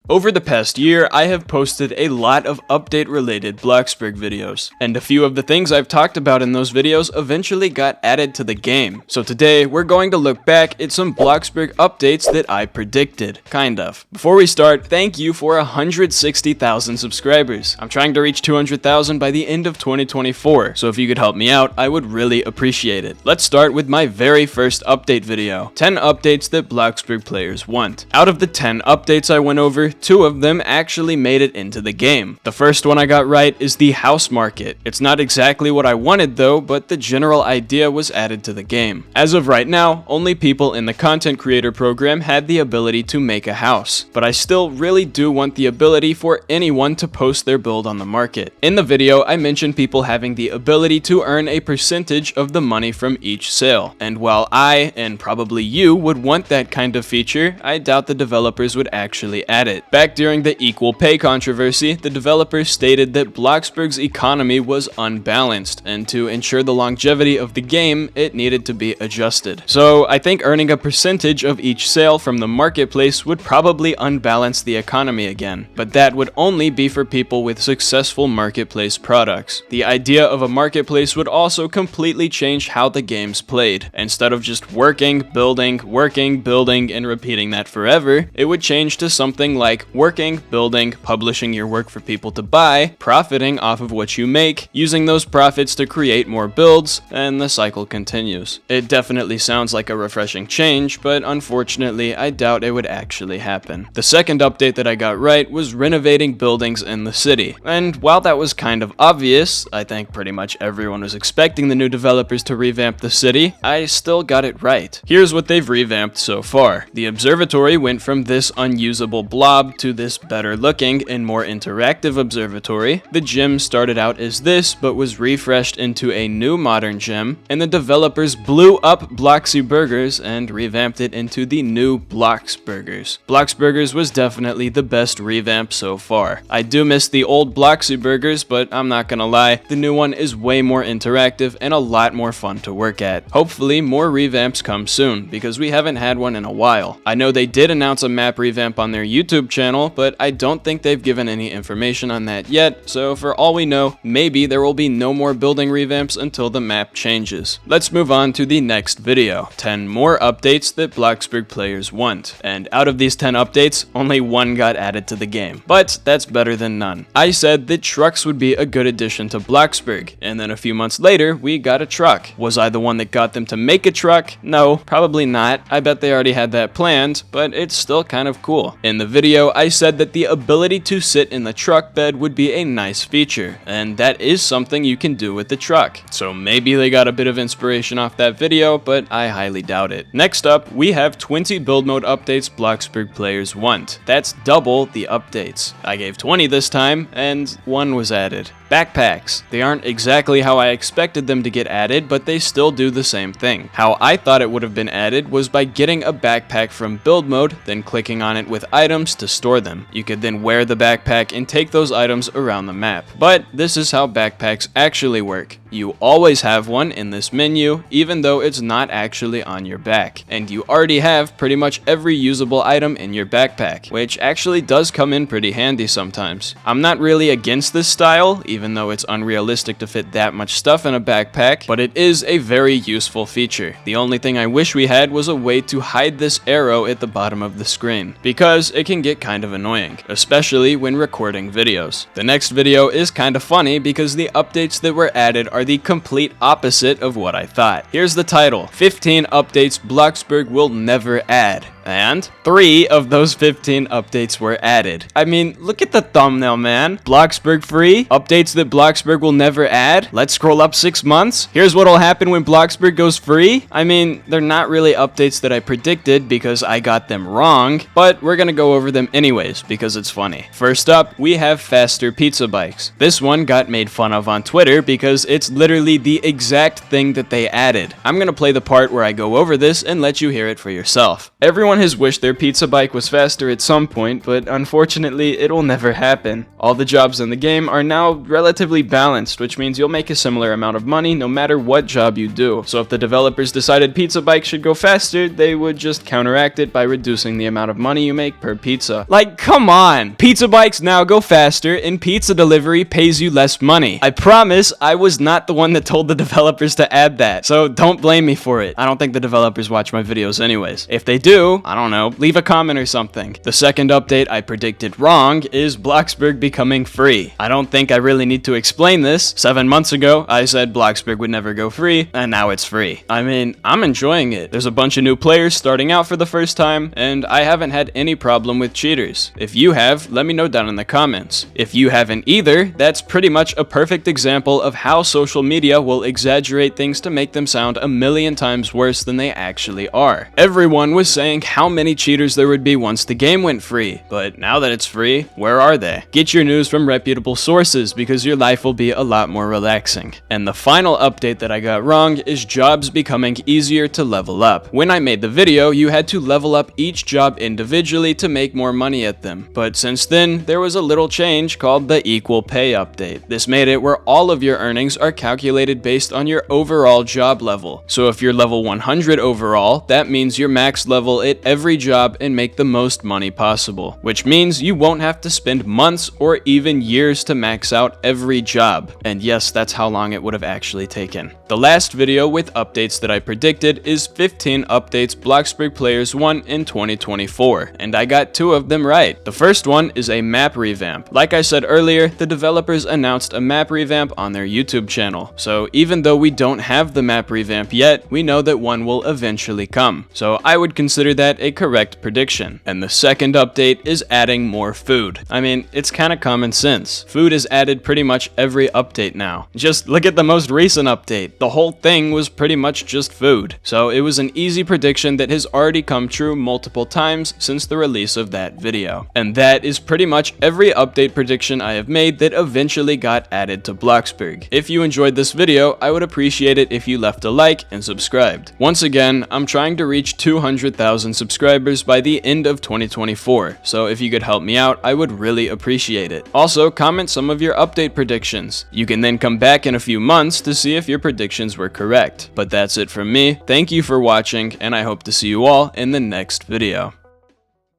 Over the past year, I have posted a lot of update-related Bloxburg videos, and a few of the things I've talked about in those videos eventually got added to the game. So today, we're going to look back at some Bloxburg updates that I predicted. Kind of. Before we start, thank you for 160,000 subscribers. I'm trying to reach 200,000 by the end of 2024, so if you could help me out, I would really appreciate it. Let's start with my very first update video. 10 updates that Bloxburg players want. Out of the 10 updates I went over, 2 of them actually made it into the game. The first one I got right is the house market. It's not exactly what I wanted though, but the general idea was added to the game. As of right now, only people in the content creator program had the ability to make a house, but I still really do want the ability for anyone to post their build on the market. In the video, I mentioned people having the ability to earn a percentage of the money from each sale, and while I, and probably you, would want that kind of feature, I doubt the developers would actually add it. Back during the equal pay controversy, the developers stated that Bloxburg's economy was unbalanced, and to ensure the longevity of the game, it needed to be adjusted. So I think earning a percentage of each sale from the marketplace would probably unbalance the economy again, but that would only be for people with successful marketplace products. The idea of a marketplace would also completely change how the game's played. Instead of just working, building, and repeating that forever, it would change to something like working, building, publishing your work for people to buy, profiting off of what you make, using those profits to create more builds, and the cycle continues. It definitely sounds like a refreshing change, but unfortunately, I doubt it would actually happen. The second update that I got right was renovating buildings in the city. And while that was kind of obvious, I think pretty much everyone was expecting the new developers to revamp the city, I still got it right. Here's what they've revamped so far. The observatory went from this unusable blob to this better looking and more interactive observatory. The gym started out as this, but was refreshed into a new modern gym, and the developers blew up Bloxy Burgers and revamped it into the new Bloxburgers. Bloxburgers was definitely the best revamp so far. I do miss the old Bloxy Burgers, but I'm not gonna lie, the new one is way more interactive and a lot more fun to work at. Hopefully more revamps come soon, because we haven't had one in a while. I know they did announce a map revamp on their YouTube channel, but I don't think they've given any information on that yet, so for all we know, maybe there will be no more building revamps until the map changes. Let's move on to the next video. 10 more updates that Bloxburg players want. And out of these 10 updates, only 1 got added to the game. But that's better than none. I said that trucks would be a good addition to Bloxburg, and then a few months later, we got a truck. Was I the one that got them to make a truck? No, probably not. I bet they already had that planned, but it's still kind of cool. In the video, I said that the ability to sit in the truck bed would be a nice feature, and that is something you can do with the truck. So maybe they got a bit of inspiration off that video, but I highly doubt it. Next up, we have 20 build mode updates Bloxburg players want. That's double the updates. I gave 20 this time, and 1 was added. Backpacks. They aren't exactly how I expected them to get added, but they still do the same thing. How I thought it would have been added was by getting a backpack from build mode, then clicking on it with items to store them. You could then wear the backpack and take those items around the map. But this is how backpacks actually work. You always have one in this menu, even though it's not actually on your back. And you already have pretty much every usable item in your backpack, which actually does come in pretty handy sometimes. I'm not really against this style, even though it's unrealistic to fit that much stuff in a backpack, but it is a very useful feature. The only thing I wish we had was a way to hide this arrow at the bottom of the screen, because it can get kind of annoying, especially when recording videos. The next video is kind of funny because the updates that were added are the complete opposite of what I thought. Here's the title: 15 updates Bloxburg will never add. And 3 of those 15 updates were added. I mean, look at the thumbnail, man. Bloxburg free? Updates that Bloxburg will never add? Let's scroll up 6 months. Here's what'll happen when Bloxburg goes free. I mean, they're not really updates that I predicted because I got them wrong, but we're gonna go over them anyways because it's funny. First up, we have faster pizza bikes. This one got made fun of on Twitter because it's literally the exact thing that they added. I'm gonna play the part where I go over this and let you hear it for yourself. Everyone Everyone has wished their pizza bike was faster at some point, but unfortunately, it'll never happen. All the jobs in the game are now relatively balanced, which means you'll make a similar amount of money no matter what job you do. So if the developers decided pizza bikes should go faster, they would just counteract it by reducing the amount of money you make per pizza. Like, come on! Pizza bikes now go faster, and pizza delivery pays you less money. I promise I was not the one that told the developers to add that, so don't blame me for it. I don't think the developers watch my videos anyways. If they do, I don't know, leave a comment or something. The second update I predicted wrong is Bloxburg becoming free. I don't think I really need to explain this. 7 months ago, I said Bloxburg would never go free, and now it's free. I mean, I'm enjoying it. There's a bunch of new players starting out for the first time, and I haven't had any problem with cheaters. If you have, let me know down in the comments. If you haven't either, that's pretty much a perfect example of how social media will exaggerate things to make them sound a million times worse than they actually are. Everyone was saying how many cheaters there would be once the game went free, but now that it's free, where are they? Get your news from reputable sources because your life will be a lot more relaxing. And the final update that I got wrong is jobs becoming easier to level up. When I made the video, you had to level up each job individually to make more money at them. But since then, there was a little change called the equal pay update. This made it where all of your earnings are calculated based on your overall job level. So if you're level 100 overall, that means you're max level at every job and make the most money possible. Which means you won't have to spend months or even years to max out every job. And yes, that's how long it would have actually taken. The last video with updates that I predicted is 15 updates Bloxburg players won in 2024, and I got 2 of them right. The first one is a map revamp. Like I said earlier, the developers announced a map revamp on their YouTube channel, so even though we don't have the map revamp yet, we know that one will eventually come. So I would consider that a correct prediction. And the second update is adding more food. I mean, it's kind of common sense. Food is added pretty much every update now. Just look at the most recent update. The whole thing was pretty much just food. So it was an easy prediction that has already come true multiple times since the release of that video. And that is pretty much every update prediction I have made that eventually got added to Bloxburg. If you enjoyed this video, I would appreciate it if you left a like and subscribed. Once again, I'm trying to reach 200,000 subscribers by the end of 2024, so if you could help me out, I would really appreciate it. Also, comment some of your update predictions. You can then come back in a few months to see if your predictions were correct. But that's it from me. Thank you for watching, and I hope to see you all in the next video.